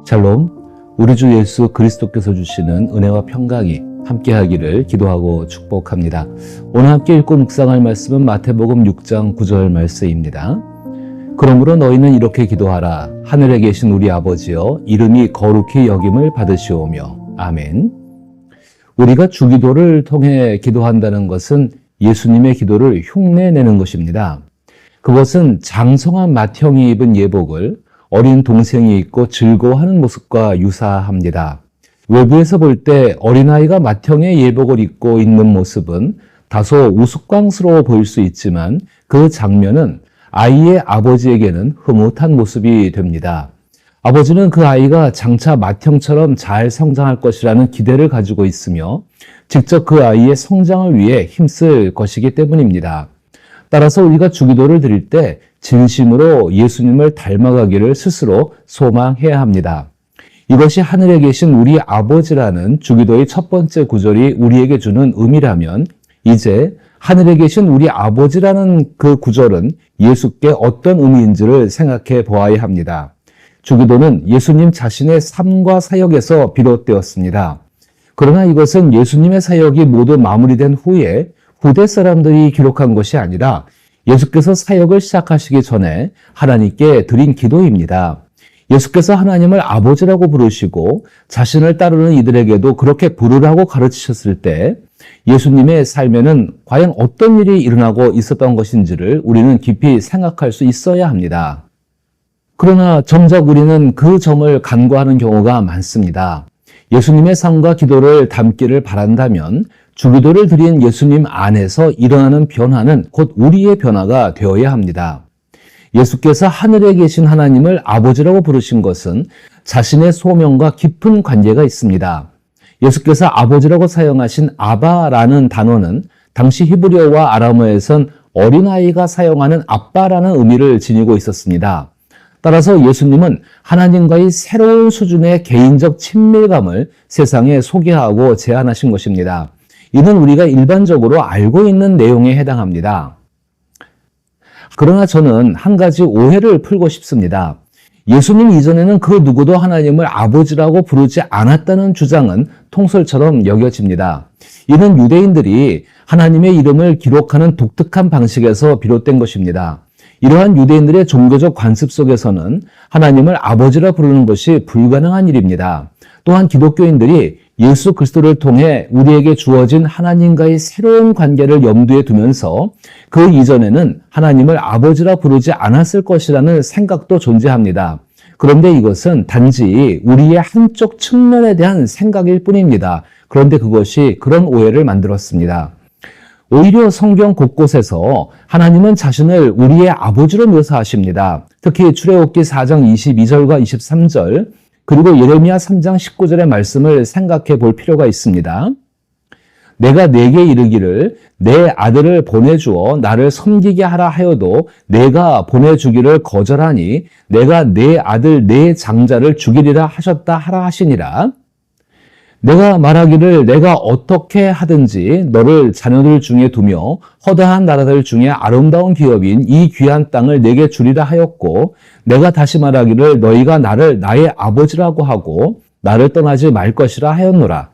샬롬, 우리 주 예수 그리스도께서 주시는 은혜와 평강이 함께하기를 기도하고 축복합니다. 오늘 함께 읽고 묵상할 말씀은 마태복음 6장 9절 말씀입니다. 그러므로 너희는 이렇게 기도하라. 하늘에 계신 우리 아버지여, 이름이 거룩히 여김을 받으시오며. 아멘. 우리가 주기도를 통해 기도한다는 것은 예수님의 기도를 흉내내는 것입니다. 그것은 장성한 맏형이 입은 예복을 어린 동생이 입고 즐거워하는 모습과 유사합니다. 외부에서 볼 때 어린아이가 맏형의 예복을 입고 있는 모습은 다소 우스꽝스러워 보일 수 있지만 그 장면은 아이의 아버지에게는 흐뭇한 모습이 됩니다. 아버지는 그 아이가 장차 맏형처럼 잘 성장할 것이라는 기대를 가지고 있으며 직접 그 아이의 성장을 위해 힘쓸 것이기 때문입니다. 따라서 우리가 주기도를 드릴 때 진심으로 예수님을 닮아가기를 스스로 소망해야 합니다. 이것이 하늘에 계신 우리 아버지라는 주기도의 첫 번째 구절이 우리에게 주는 의미라면 이제 하늘에 계신 우리 아버지라는 그 구절은 예수께 어떤 의미인지를 생각해 보아야 합니다. 주기도는 예수님 자신의 삶과 사역에서 비롯되었습니다. 그러나 이것은 예수님의 사역이 모두 마무리된 후에 후대 사람들이 기록한 것이 아니라 예수께서 사역을 시작하시기 전에 하나님께 드린 기도입니다. 예수께서 하나님을 아버지라고 부르시고 자신을 따르는 이들에게도 그렇게 부르라고 가르치셨을 때 예수님의 삶에는 과연 어떤 일이 일어나고 있었던 것인지를 우리는 깊이 생각할 수 있어야 합니다. 그러나 정작 우리는 그 점을 간과하는 경우가 많습니다. 예수님의 삶과 기도를 담기를 바란다면 주기도를 드린 예수님 안에서 일어나는 변화는 곧 우리의 변화가 되어야 합니다. 예수께서 하늘에 계신 하나님을 아버지라고 부르신 것은 자신의 소명과 깊은 관계가 있습니다. 예수께서 아버지라고 사용하신 아바라는 단어는 당시 히브리어와 아람어에선 어린아이가 사용하는 아빠라는 의미를 지니고 있었습니다. 따라서 예수님은 하나님과의 새로운 수준의 개인적 친밀감을 세상에 소개하고 제안하신 것입니다. 이는 우리가 일반적으로 알고 있는 내용에 해당합니다. 그러나 저는 한 가지 오해를 풀고 싶습니다. 예수님 이전에는 그 누구도 하나님을 아버지라고 부르지 않았다는 주장은 통설처럼 여겨집니다. 이는 유대인들이 하나님의 이름을 기록하는 독특한 방식에서 비롯된 것입니다. 이러한 유대인들의 종교적 관습 속에서는 하나님을 아버지라 부르는 것이 불가능한 일입니다. 또한 기독교인들이 예수 그리스도를 통해 우리에게 주어진 하나님과의 새로운 관계를 염두에 두면서 그 이전에는 하나님을 아버지라 부르지 않았을 것이라는 생각도 존재합니다. 그런데 이것은 단지 우리의 한쪽 측면에 대한 생각일 뿐입니다. 그런데 그것이 그런 오해를 만들었습니다. 오히려 성경 곳곳에서 하나님은 자신을 우리의 아버지로 묘사하십니다. 특히 출애굽기 4장 22절과 23절 그리고 예레미야 3장 19절의 말씀을 생각해 볼 필요가 있습니다. 내가 내게 이르기를 내 아들을 보내주어 나를 섬기게 하라 하여도 내가 보내주기를 거절하니 내가 내 아들 내 장자를 죽이리라 하셨다 하라 하시니라. 내가 말하기를 내가 어떻게 하든지 너를 자녀들 중에 두며 허다한 나라들 중에 아름다운 기업인 이 귀한 땅을 내게 주리라 하였고 내가 다시 말하기를 너희가 나를 나의 아버지라고 하고 나를 떠나지 말 것이라 하였노라.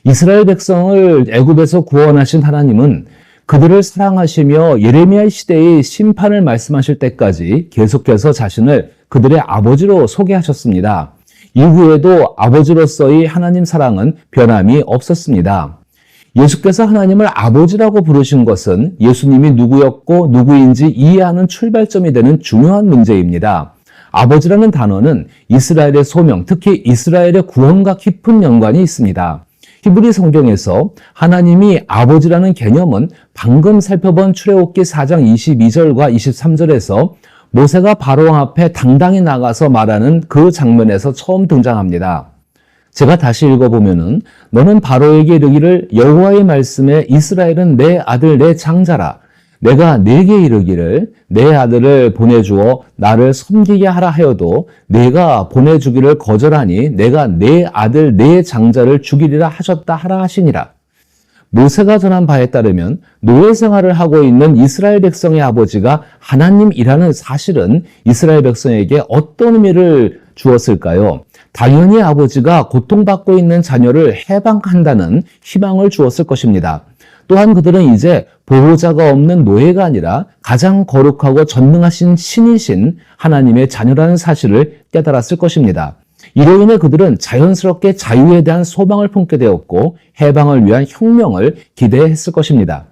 이스라엘 백성을 애굽에서 구원하신 하나님은 그들을 사랑하시며 예레미야 시대의 심판을 말씀하실 때까지 계속해서 자신을 그들의 아버지로 소개하셨습니다. 이후에도 아버지로서의 하나님 사랑은 변함이 없었습니다. 예수께서 하나님을 아버지라고 부르신 것은 예수님이 누구였고 누구인지 이해하는 출발점이 되는 중요한 문제입니다. 아버지라는 단어는 이스라엘의 소명, 특히 이스라엘의 구원과 깊은 연관이 있습니다. 히브리 성경에서 하나님이 아버지라는 개념은 방금 살펴본 출애굽기 4장 22절과 23절에서 모세가 바로왕 앞에 당당히 나가서 말하는 그 장면에서 처음 등장합니다. 제가 다시 읽어보면은 너는 바로에게 이르기를 여호와의 말씀에 이스라엘은 내 아들 내 장자라. 내가 네게 이르기를 내 아들을 보내주어 나를 섬기게 하라 하여도 내가 보내주기를 거절하니 내가 내 아들 내 장자를 죽이리라 하셨다 하라 하시니라. 모세가 전한 바에 따르면 노예 생활을 하고 있는 이스라엘 백성의 아버지가 하나님이라는 사실은 이스라엘 백성에게 어떤 의미를 주었을까요? 당연히 아버지가 고통받고 있는 자녀를 해방한다는 희망을 주었을 것입니다. 또한 그들은 이제 보호자가 없는 노예가 아니라 가장 거룩하고 전능하신 신이신 하나님의 자녀라는 사실을 깨달았을 것입니다. 이로 인해 그들은 자연스럽게 자유에 대한 소망을 품게 되었고 해방을 위한 혁명을 기대했을 것입니다.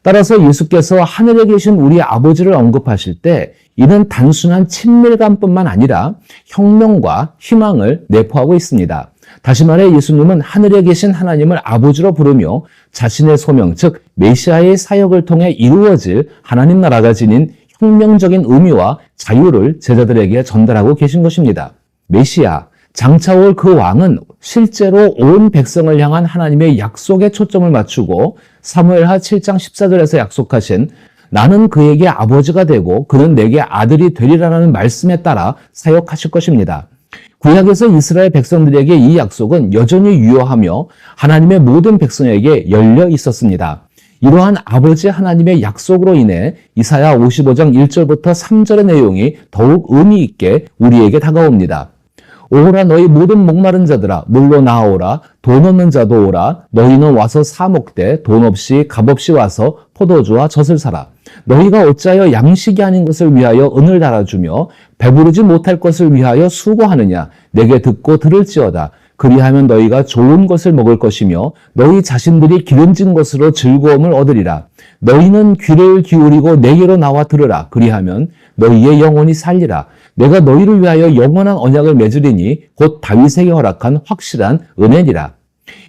따라서 예수께서 하늘에 계신 우리 아버지를 언급하실 때 이는 단순한 친밀감뿐만 아니라 혁명과 희망을 내포하고 있습니다. 다시 말해 예수님은 하늘에 계신 하나님을 아버지로 부르며 자신의 소명, 즉 메시아의 사역을 통해 이루어질 하나님 나라가 지닌 혁명적인 의미와 자유를 제자들에게 전달하고 계신 것입니다. 메시아, 장차 올 그 왕은 실제로 온 백성을 향한 하나님의 약속에 초점을 맞추고 사무엘하 7장 14절에서 약속하신 나는 그에게 아버지가 되고 그는 내게 아들이 되리라는 말씀에 따라 사역하실 것입니다. 구약에서 이스라엘 백성들에게 이 약속은 여전히 유효하며 하나님의 모든 백성에게 열려 있었습니다. 이러한 아버지 하나님의 약속으로 인해 이사야 55장 1절부터 3절의 내용이 더욱 의미 있게 우리에게 다가옵니다. 오라 너희 모든 목마른 자들아 물로 나오라 돈 없는 자도 오라 너희는 와서 사 먹되 돈 없이 값 없이 와서 포도주와 젖을 사라 너희가 어찌하여 양식이 아닌 것을 위하여 은을 달아주며 배부르지 못할 것을 위하여 수고하느냐 내게 듣고 들을지어다 그리하면 너희가 좋은 것을 먹을 것이며 너희 자신들이 기름진 것으로 즐거움을 얻으리라 너희는 귀를 기울이고 내게로 나와 들으라 그리하면 너희의 영혼이 살리라 내가 너희를 위하여 영원한 언약을 맺으리니 곧 다윗에게 허락한 확실한 은혜니라.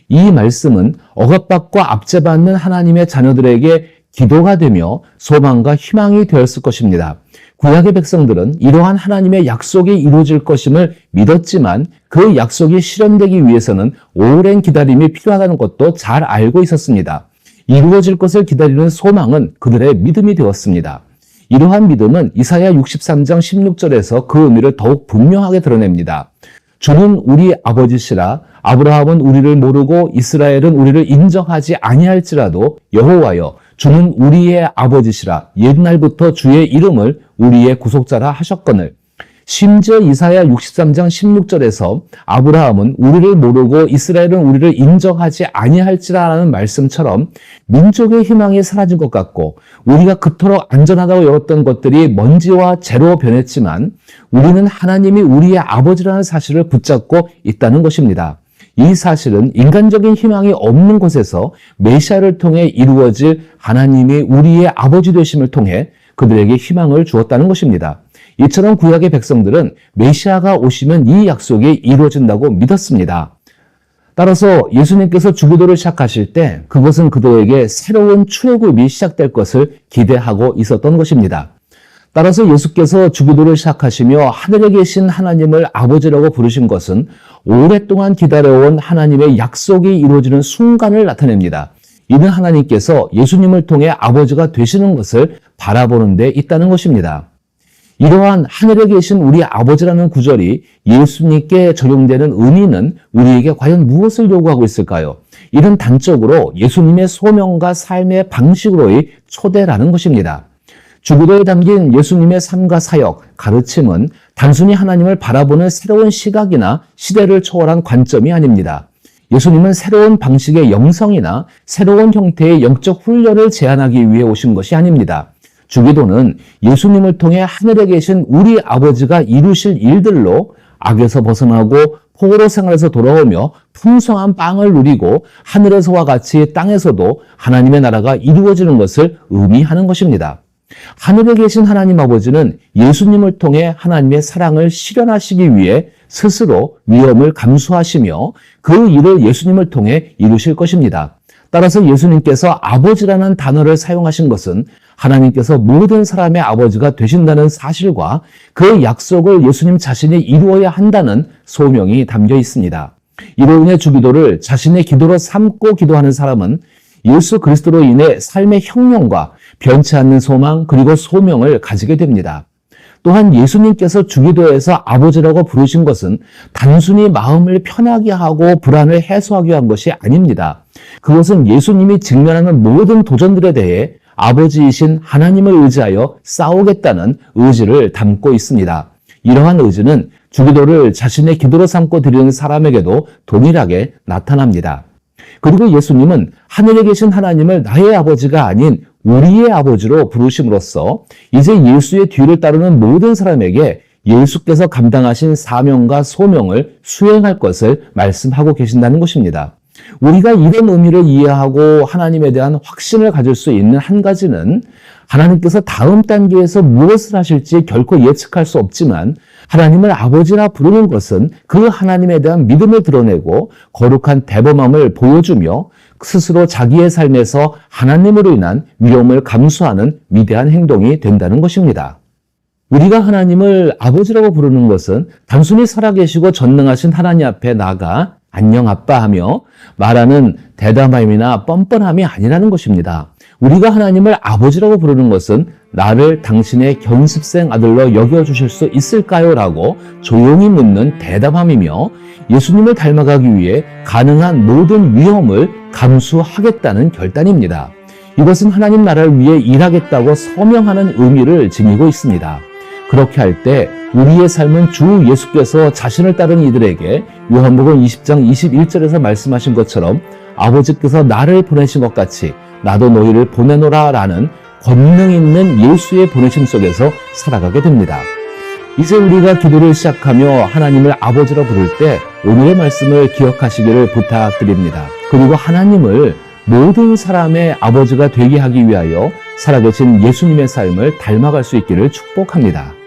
이 말씀은 억압받고 압제받는 하나님의 자녀들에게 기도가 되며 소망과 희망이 되었을 것입니다. 구약의 백성들은 이러한 하나님의 약속이 이루어질 것임을 믿었지만 그 약속이 실현되기 위해서는 오랜 기다림이 필요하다는 것도 잘 알고 있었습니다. 이루어질 것을 기다리는 소망은 그들의 믿음이 되었습니다. 이러한 믿음은 이사야 63장 16절에서 그 의미를 더욱 분명하게 드러냅니다. 주는 우리 아버지시라 아브라함은 우리를 모르고 이스라엘은 우리를 인정하지 아니할지라도 여호와여 주는 우리의 아버지시라 옛날부터 주의 이름을 우리의 구속자라 하셨거늘 심지어 이사야 63장 16절에서 아브라함은 우리를 모르고 이스라엘은 우리를 인정하지 아니할지라라는 말씀처럼 민족의 희망이 사라진 것 같고 우리가 그토록 안전하다고 여겼던 것들이 먼지와 재로 변했지만 우리는 하나님이 우리의 아버지라는 사실을 붙잡고 있다는 것입니다. 이 사실은 인간적인 희망이 없는 곳에서 메시아를 통해 이루어질 하나님이 우리의 아버지 되심을 통해 그들에게 희망을 주었다는 것입니다. 이처럼 구약의 백성들은 메시아가 오시면 이 약속이 이루어진다고 믿었습니다. 따라서 예수님께서 주기도를 시작하실 때 그것은 그들에게 새로운 출애굽이 시작될 것을 기대하고 있었던 것입니다. 따라서 예수께서 주기도를 시작하시며 하늘에 계신 하나님을 아버지라고 부르신 것은 오랫동안 기다려온 하나님의 약속이 이루어지는 순간을 나타냅니다. 이는 하나님께서 예수님을 통해 아버지가 되시는 것을 바라보는 데 있다는 것입니다. 이러한 하늘에 계신 우리 아버지라는 구절이 예수님께 적용되는 의미는 우리에게 과연 무엇을 요구하고 있을까요? 이는 단적으로 예수님의 소명과 삶의 방식으로의 초대라는 것입니다. 주기도에 담긴 예수님의 삶과 사역, 가르침은 단순히 하나님을 바라보는 새로운 시각이나 시대를 초월한 관점이 아닙니다. 예수님은 새로운 방식의 영성이나 새로운 형태의 영적 훈련을 제안하기 위해 오신 것이 아닙니다. 주기도는 예수님을 통해 하늘에 계신 우리 아버지가 이루실 일들로 악에서 벗어나고 포로 생활에서 돌아오며 풍성한 빵을 누리고 하늘에서와 같이 땅에서도 하나님의 나라가 이루어지는 것을 의미하는 것입니다. 하늘에 계신 하나님 아버지는 예수님을 통해 하나님의 사랑을 실현하시기 위해 스스로 위험을 감수하시며 그 일을 예수님을 통해 이루실 것입니다. 따라서 예수님께서 아버지라는 단어를 사용하신 것은 하나님께서 모든 사람의 아버지가 되신다는 사실과 그 약속을 예수님 자신이 이루어야 한다는 소명이 담겨 있습니다. 이로 인해 주기도를 자신의 기도로 삼고 기도하는 사람은 예수 그리스도로 인해 삶의 혁명과 변치 않는 소망 그리고 소명을 가지게 됩니다. 또한 예수님께서 주기도에서 아버지라고 부르신 것은 단순히 마음을 편하게 하고 불안을 해소하기 위한 것이 아닙니다. 그것은 예수님이 직면하는 모든 도전들에 대해 아버지이신 하나님을 의지하여 싸우겠다는 의지를 담고 있습니다. 이러한 의지는 주기도를 자신의 기도로 삼고 드리는 사람에게도 동일하게 나타납니다. 그리고 예수님은 하늘에 계신 하나님을 나의 아버지가 아닌 우리의 아버지로 부르심으로써 이제 예수의 뒤를 따르는 모든 사람에게 예수께서 감당하신 사명과 소명을 수행할 것을 말씀하고 계신다는 것입니다. 우리가 이런 의미를 이해하고 하나님에 대한 확신을 가질 수 있는 한 가지는 하나님께서 다음 단계에서 무엇을 하실지 결코 예측할 수 없지만 하나님을 아버지라 부르는 것은 그 하나님에 대한 믿음을 드러내고 거룩한 대범함을 보여주며 스스로 자기의 삶에서 하나님으로 인한 위험을 감수하는 위대한 행동이 된다는 것입니다. 우리가 하나님을 아버지라고 부르는 것은 단순히 살아계시고 전능하신 하나님 앞에 나가 안녕 아빠 하며 말하는 대담함이나 뻔뻔함이 아니라는 것입니다. 우리가 하나님을 아버지라고 부르는 것은 나를 당신의 견습생 아들로 여겨주실 수 있을까요? 라고 조용히 묻는 대담함이며 예수님을 닮아가기 위해 가능한 모든 위험을 감수하겠다는 결단입니다. 이것은 하나님 나라를 위해 일하겠다고 서명하는 의미를 지니고 있습니다. 그렇게 할 때 우리의 삶은 주 예수께서 자신을 따르는 이들에게 요한복음 20장 21절에서 말씀하신 것처럼 아버지께서 나를 보내신 것 같이 나도 너희를 보내노라 라는 권능 있는 예수의 보내심 속에서 살아가게 됩니다. 이제 우리가 기도를 시작하며 하나님을 아버지로 부를 때 오늘의 말씀을 기억하시기를 부탁드립니다. 그리고 하나님을 모든 사람의 아버지가 되게 하기 위하여 살아계신 예수님의 삶을 닮아갈 수 있기를 축복합니다.